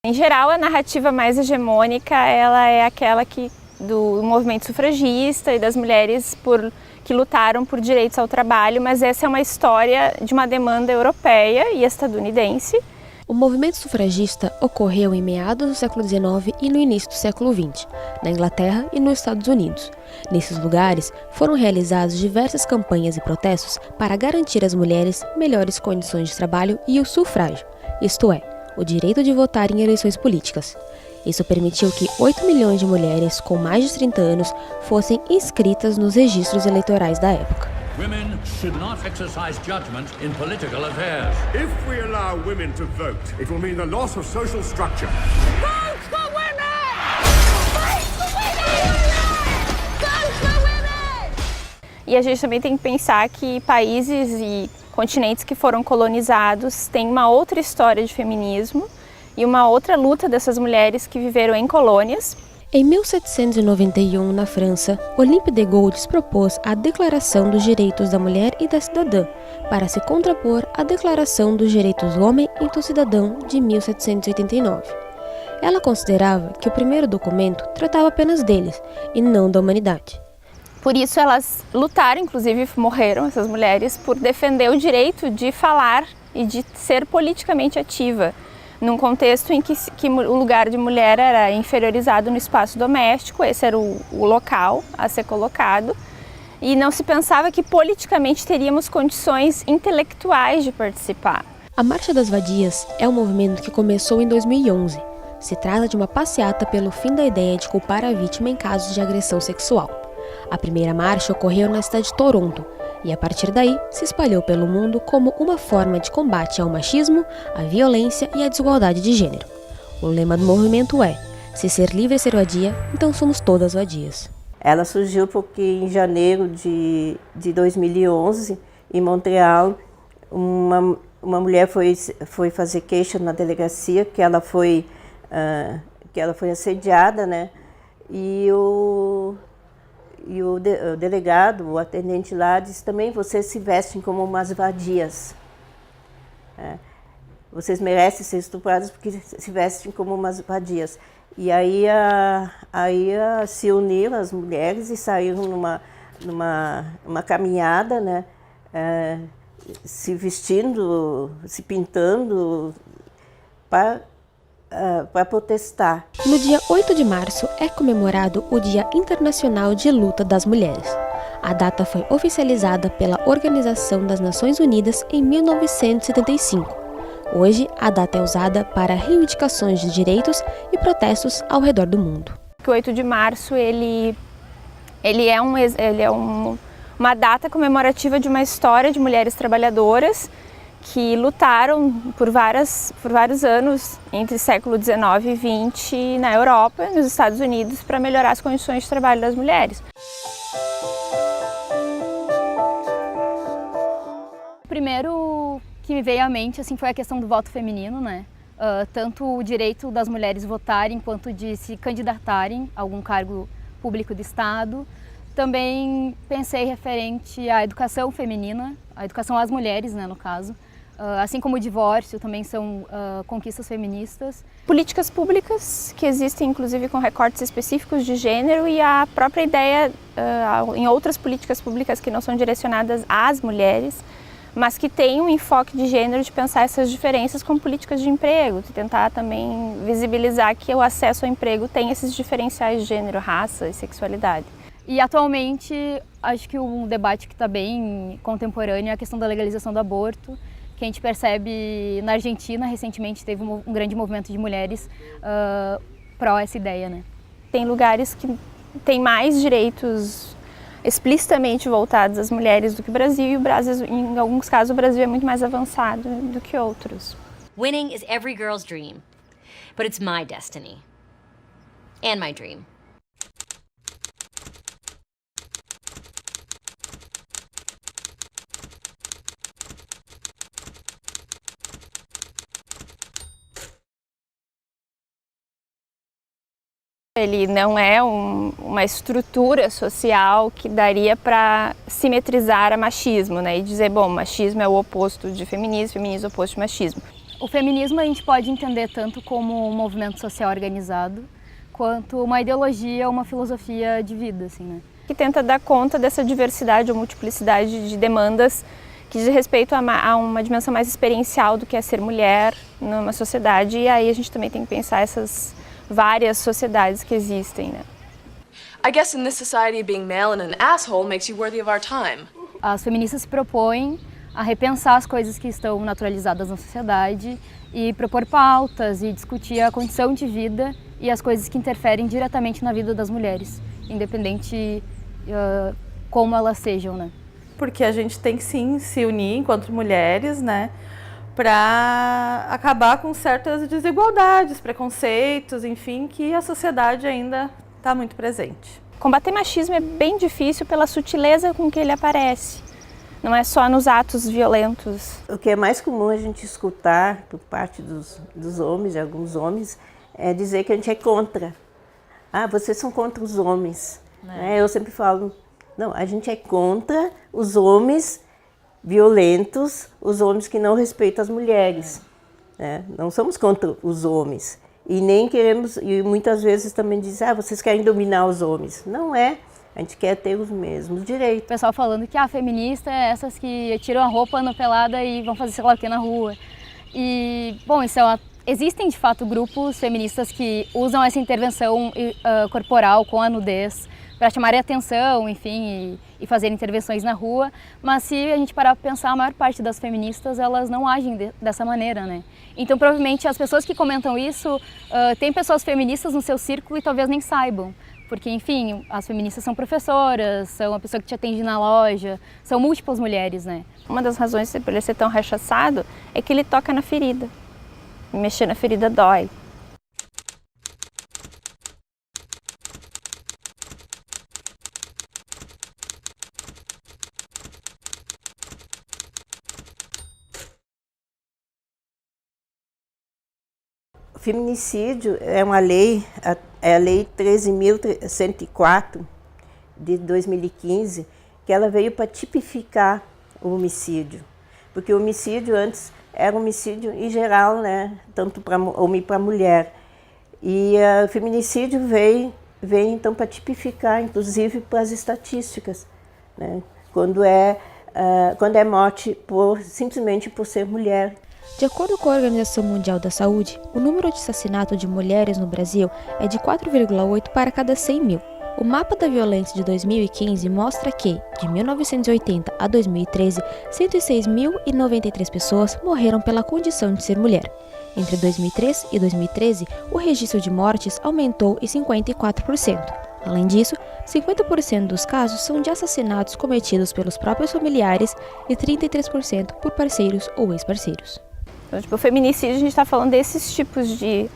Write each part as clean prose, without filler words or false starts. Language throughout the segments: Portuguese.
Em geral, a narrativa mais hegemônica ela é aquela do movimento sufragista e das mulheres que lutaram por direitos ao trabalho, mas essa é uma história de uma demanda europeia e estadunidense. O movimento sufragista ocorreu em meados do século XIX e no início do século XX, na Inglaterra e nos Estados Unidos. Nesses lugares, foram realizadas diversas campanhas e protestos para garantir às mulheres melhores condições de trabalho e o sufrágio, isto é, o direito de votar em eleições políticas. Isso permitiu que 8 milhões de mulheres com mais de 30 anos fossem inscritas nos registros eleitorais da época. Women should not exercise judgment in political affairs. If we allow women to vote, it will mean the loss of social structure. Vote for women! Fight for women! Vote for women! E a gente também tem que pensar que países e continentes que foram colonizados têm uma outra história de feminismo e uma outra luta dessas mulheres que viveram em colônias. Em 1791, na França, Olympe de Gouges propôs a Declaração dos Direitos da Mulher e da Cidadã, para se contrapor à Declaração dos Direitos do Homem e do Cidadão de 1789. Ela considerava que o primeiro documento tratava apenas deles, e não da humanidade. Por isso elas lutaram, inclusive morreram, essas mulheres, por defender o direito de falar e de ser politicamente ativa, num contexto em que o lugar de mulher era inferiorizado no espaço doméstico, esse era o local a ser colocado, e não se pensava que politicamente teríamos condições intelectuais de participar. A Marcha das Vadias é um movimento que começou em 2011. Se trata de uma passeata pelo fim da ideia de culpar a vítima em casos de agressão sexual. A primeira marcha ocorreu na cidade de Toronto, e a partir daí se espalhou pelo mundo como uma forma de combate ao machismo, à violência e à desigualdade de gênero. O lema do movimento é: se ser livre é ser vadia, então somos todas vadias. Ela surgiu porque em janeiro de 2011, em Montreal, uma mulher foi fazer queixa na delegacia que ela foi assediada, né? E o delegado, o atendente lá, disse também: vocês se vestem como umas vadias. Vocês merecem ser estupradas porque se vestem como umas vadias. E aí se uniram as mulheres e saíram numa caminhada, né? Se vestindo, se pintando para protestar. No dia 8 de março é comemorado o Dia Internacional de Luta das Mulheres. A data foi oficializada pela Organização das Nações Unidas em 1975. Hoje, a data é usada para reivindicações de direitos e protestos ao redor do mundo. O 8 de março ele é uma data comemorativa de uma história de mulheres trabalhadoras que lutaram por vários anos entre século XIX e XX na Europa e nos Estados Unidos para melhorar as condições de trabalho das mulheres. O primeiro que me veio à mente foi a questão do voto feminino, né? Tanto o direito das mulheres votarem quanto de se candidatarem a algum cargo público do Estado. Também pensei referente à educação feminina, a educação às mulheres, né, no caso. Assim como o divórcio, também são conquistas feministas. Políticas públicas que existem, inclusive, com recortes específicos de gênero e a própria ideia em outras políticas públicas que não são direcionadas às mulheres, mas que têm um enfoque de gênero de pensar essas diferenças como políticas de emprego, de tentar também visibilizar que o acesso ao emprego tem esses diferenciais de gênero, raça e sexualidade. E atualmente, acho que um debate que está bem contemporâneo é a questão da legalização do aborto, que a gente percebe na Argentina, recentemente teve um grande movimento de mulheres pró essa ideia, né? Tem lugares que têm mais direitos explicitamente voltados às mulheres do que o Brasil, e em alguns casos o Brasil é muito mais avançado do que outros. Winning is every girl's dream, but it's my destiny and my dream. Ele não é uma estrutura social que daria para simetrizar a machismo, né? E dizer, bom, machismo é o oposto de feminismo, feminismo é o oposto de machismo. O feminismo a gente pode entender tanto como um movimento social organizado, quanto uma ideologia, uma filosofia de vida, assim, né? Que tenta dar conta dessa diversidade ou multiplicidade de demandas que diz respeito a uma dimensão mais experiencial do que é ser mulher numa sociedade, e aí a gente também tem que pensar essas várias sociedades que existem, né? I guess in this society being male and an asshole makes you worthy of our time. As feministas se propõem a repensar as coisas que estão naturalizadas na sociedade e propor pautas e discutir a condição de vida e as coisas que interferem diretamente na vida das mulheres, independente como elas sejam, né? Porque a gente tem que sim se unir enquanto mulheres, né, para acabar com certas desigualdades, preconceitos, enfim, que a sociedade ainda está muito presente. Combater machismo é bem difícil pela sutileza com que ele aparece. Não é só nos atos violentos. O que é mais comum a gente escutar por parte dos homens, de alguns homens, é dizer que a gente é contra. Ah, vocês são contra os homens. Eu sempre falo, não, a gente é contra os homens violentos, os homens que não respeitam as mulheres. Não somos contra os homens. E nem queremos, e muitas vezes também dizem, vocês querem dominar os homens. Não é. A gente quer ter os mesmos direitos. O pessoal falando que a feminista é essas que tiram a roupa na pelada e vão fazer sei lá o que na rua. E, bom, existem de fato grupos feministas que usam essa intervenção corporal com a nudez para chamarem atenção, enfim, e fazer intervenções na rua. Mas se a gente parar para pensar, a maior parte das feministas, elas não agem dessa maneira, né? Então, provavelmente, as pessoas que comentam isso, têm pessoas feministas no seu círculo e talvez nem saibam. Porque, enfim, as feministas são professoras, são a pessoa que te atende na loja, são múltiplas mulheres, né? Uma das razões por ele ser tão rechaçado é que ele toca na ferida. E mexer na ferida dói. O feminicídio é uma lei, é a Lei 13.104 de 2015, que ela veio para tipificar o homicídio. Porque o homicídio antes era um homicídio em geral, né? Tanto para homem e para mulher. E o feminicídio veio então para tipificar, inclusive, para as estatísticas, né? Quando é morte simplesmente por ser mulher. De acordo com a Organização Mundial da Saúde, o número de assassinato de mulheres no Brasil é de 4,8 para cada 100 mil. O mapa da violência de 2015 mostra que, de 1980 a 2013, 106.093 pessoas morreram pela condição de ser mulher. Entre 2003 e 2013, o registro de mortes aumentou em 54%. Além disso, 50% dos casos são de assassinatos cometidos pelos próprios familiares e 33% por parceiros ou ex-parceiros. Então, o feminicídio, a gente está falando desses tipos de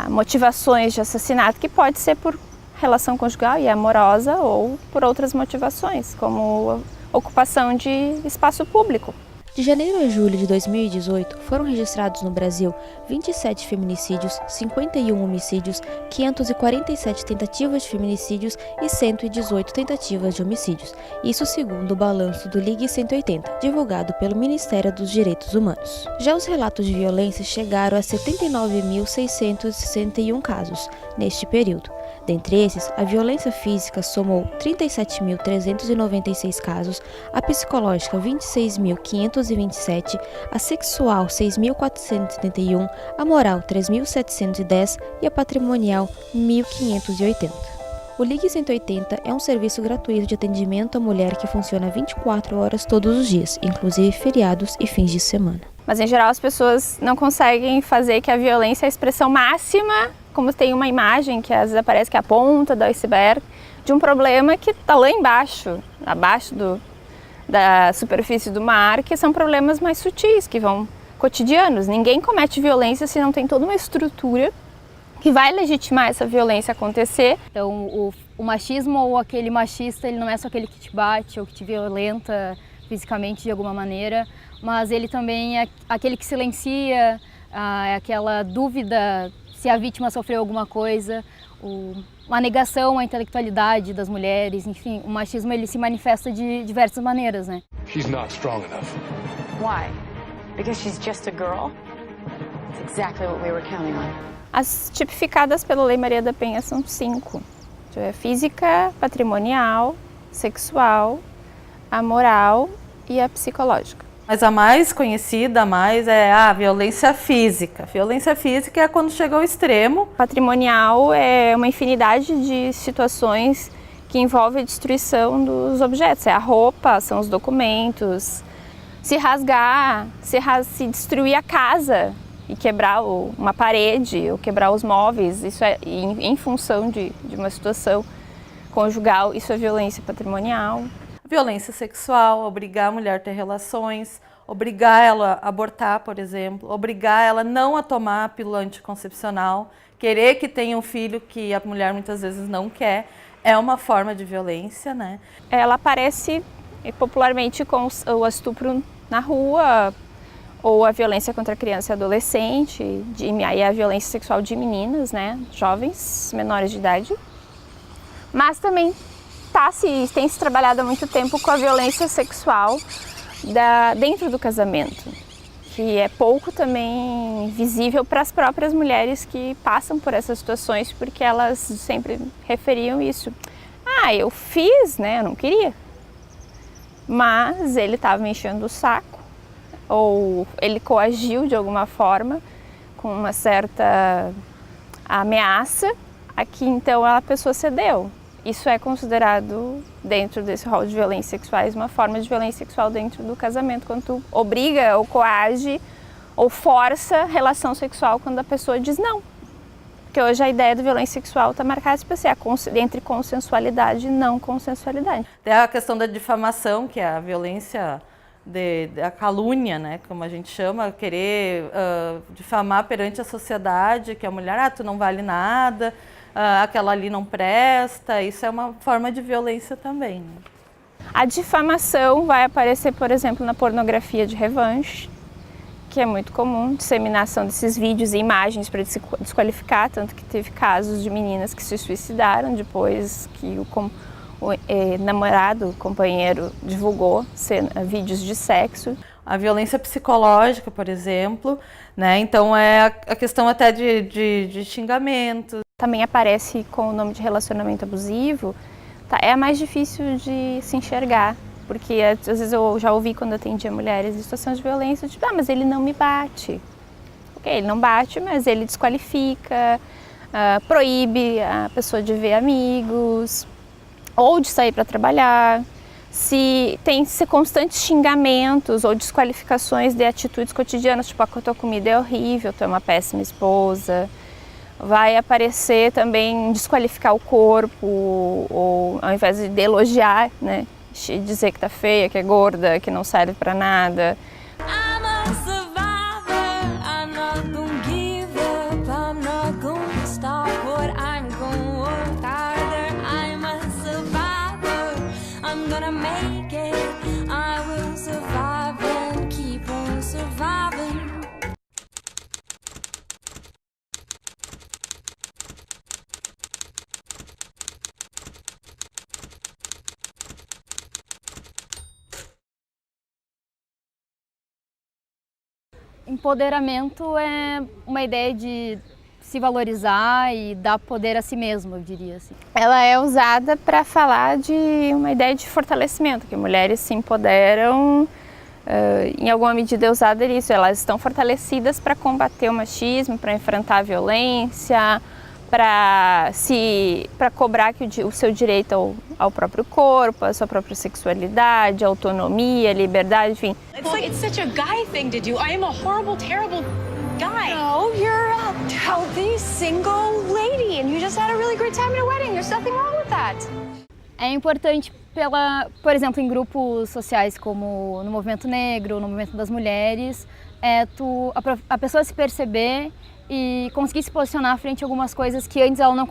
motivações de assassinato, que pode ser por relação conjugal e amorosa ou por outras motivações, como ocupação de espaço público. De janeiro a julho de 2018, foram registrados no Brasil 27 feminicídios, 51 homicídios, 547 tentativas de feminicídios e 118 tentativas de homicídios. Isso segundo o balanço do Ligue 180, divulgado pelo Ministério dos Direitos Humanos. Já os relatos de violência chegaram a 79.661 casos neste período. Dentre esses, a violência física somou 37.396 casos, a psicológica 26.527, a sexual 6.471, a moral 3.710 e a patrimonial 1.580. O Ligue 180 é um serviço gratuito de atendimento à mulher que funciona 24 horas todos os dias, inclusive feriados e fins de semana. Mas, em geral, as pessoas não conseguem fazer que a violência é a expressão máxima, como tem uma imagem que às vezes aparece que é a ponta do iceberg, de um problema que está lá embaixo, abaixo da superfície do mar, que são problemas mais sutis, que vão cotidianos. Ninguém comete violência se não tem toda uma estrutura que vai legitimar essa violência acontecer. Então, o machismo ou aquele machista, ele não é só aquele que te bate ou que te violenta fisicamente de alguma maneira, mas ele também é aquele que silencia, é aquela dúvida se a vítima sofreu alguma coisa, uma negação à intelectualidade das mulheres, enfim, o machismo ele se manifesta de diversas maneiras, né? She's not strong enough. Why? Because she's just a girl? That's exactly what we were counting on. As tipificadas pela Lei Maria da Penha são 5. Então, física, patrimonial, sexual, a moral e a psicológica. Mas a mais conhecida é a violência física. Violência física é quando chega ao extremo. Patrimonial é uma infinidade de situações que envolve a destruição dos objetos. É a roupa, são os documentos, se rasgar, se destruir a casa e quebrar uma parede ou quebrar os móveis. Isso é em função de uma situação conjugal, isso é violência patrimonial. Violência sexual, obrigar a mulher a ter relações, obrigar ela a abortar, por exemplo, obrigar ela não a tomar a pílula anticoncepcional, querer que tenha um filho que a mulher muitas vezes não quer, é uma forma de violência, né? Ela aparece popularmente com o estupro na rua, ou a violência contra a criança e adolescente, e a violência sexual de meninas, né, jovens, menores de idade. Mas também tem se trabalhado há muito tempo com a violência sexual dentro do casamento, que é pouco também visível para as próprias mulheres que passam por essas situações, porque elas sempre referiam isso. Eu fiz, né, eu não queria, mas ele estava me enchendo o saco, ou ele coagiu de alguma forma, com uma certa ameaça, aqui então a pessoa cedeu. Isso é considerado, dentro desse rol de violências sexuais, uma forma de violência sexual dentro do casamento, quando tu obriga ou coage ou força relação sexual quando a pessoa diz não. Porque hoje a ideia da violência sexual está marcada entre consensualidade e não consensualidade. Tem a questão da difamação, que é a violência da calúnia, né, como a gente chama, querer difamar perante a sociedade, que a mulher, tu não vale nada, aquela ali não presta, isso é uma forma de violência também. Né? A difamação vai aparecer, por exemplo, na pornografia de revanche, que é muito comum, disseminação desses vídeos e imagens para desqualificar, tanto que teve casos de meninas que se suicidaram depois que o namorado, o companheiro, divulgou vídeos de sexo. A violência psicológica, por exemplo, né? Então é a questão até de xingamento. Também aparece com o nome de relacionamento abusivo, é mais difícil de se enxergar, porque às vezes eu já ouvi quando atendia mulheres em situações de violência, tipo, mas ele não me bate. Ok, ele não bate, mas ele desqualifica, proíbe a pessoa de ver amigos, ou de sair para trabalhar. Se tem constantes xingamentos ou desqualificações de atitudes cotidianas, tipo, a tua comida é horrível, tu é uma péssima esposa. Vai aparecer também desqualificar o corpo, ou ao invés de elogiar, né, dizer que tá feia, que é gorda, que não serve para nada. Empoderamento é uma ideia de se valorizar e dar poder a si mesmo, eu diria assim. Ela é usada para falar de uma ideia de fortalecimento, que mulheres se empoderam, em alguma medida é usada isso, elas estão fortalecidas para combater o machismo, para enfrentar a violência, para cobrar o seu direito ao próprio corpo, à sua própria sexualidade, autonomia, liberdade, enfim. It's such a guy thing to do. I am a horrible, terrible guy. No, you're a healthy, single lady and you just had a really great time at a wedding. There's nothing wrong with that. É importante por exemplo, em grupos sociais como no movimento negro, no movimento das mulheres, a pessoa se perceber e conseguir se posicionar frente a algumas coisas que antes ela não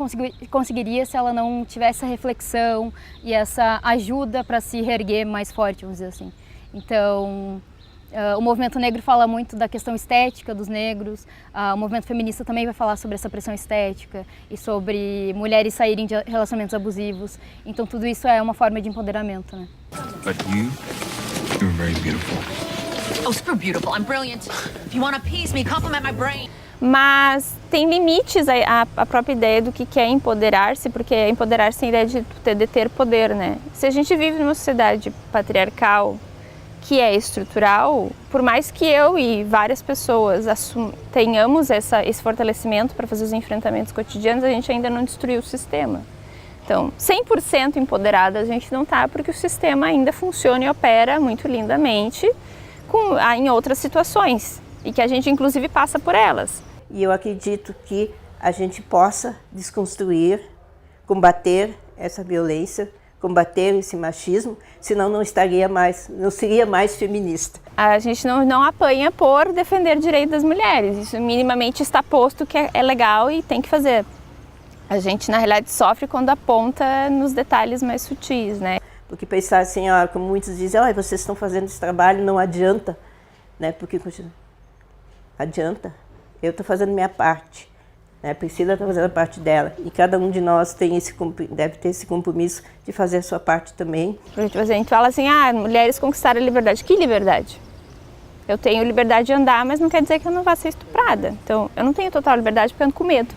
conseguiria se ela não tivesse essa reflexão e essa ajuda para se reerguer mais forte, vamos dizer assim. Então, o movimento negro fala muito da questão estética dos negros, o movimento feminista também vai falar sobre essa pressão estética e sobre mulheres saírem de relacionamentos abusivos. Então, tudo isso é uma forma de empoderamento, né? But you're very beautiful. Oh, super beautiful. I'm brilliant. If you want to appease me, compliment my brain. Mas tem limites a própria ideia do que é empoderar-se, porque empoderar-se é a ideia de ter poder, né? Se a gente vive numa sociedade patriarcal que é estrutural, por mais que eu e várias pessoas tenhamos esse fortalecimento para fazer os enfrentamentos cotidianos, a gente ainda não destruiu o sistema. Então, 100% empoderada a gente não está, porque o sistema ainda funciona e opera muito lindamente em outras situações, e que a gente inclusive passa por elas. E eu acredito que a gente possa desconstruir, combater essa violência, combater esse machismo, senão não seria mais feminista. A gente não apanha por defender o direito das mulheres, isso minimamente está posto que é legal e tem que fazer. A gente, na realidade, sofre quando aponta nos detalhes mais sutis, né? Porque pensar assim, como muitos dizem, vocês estão fazendo esse trabalho, não adianta, né? Porque adianta, eu estou fazendo minha parte, né? A Priscila está fazendo a parte dela, e cada um de nós deve ter esse compromisso de fazer a sua parte também. A gente fala assim, mulheres conquistaram a liberdade. Que liberdade? Eu tenho liberdade de andar, mas não quer dizer que eu não vá ser estuprada. Então, eu não tenho total liberdade porque eu ando com medo.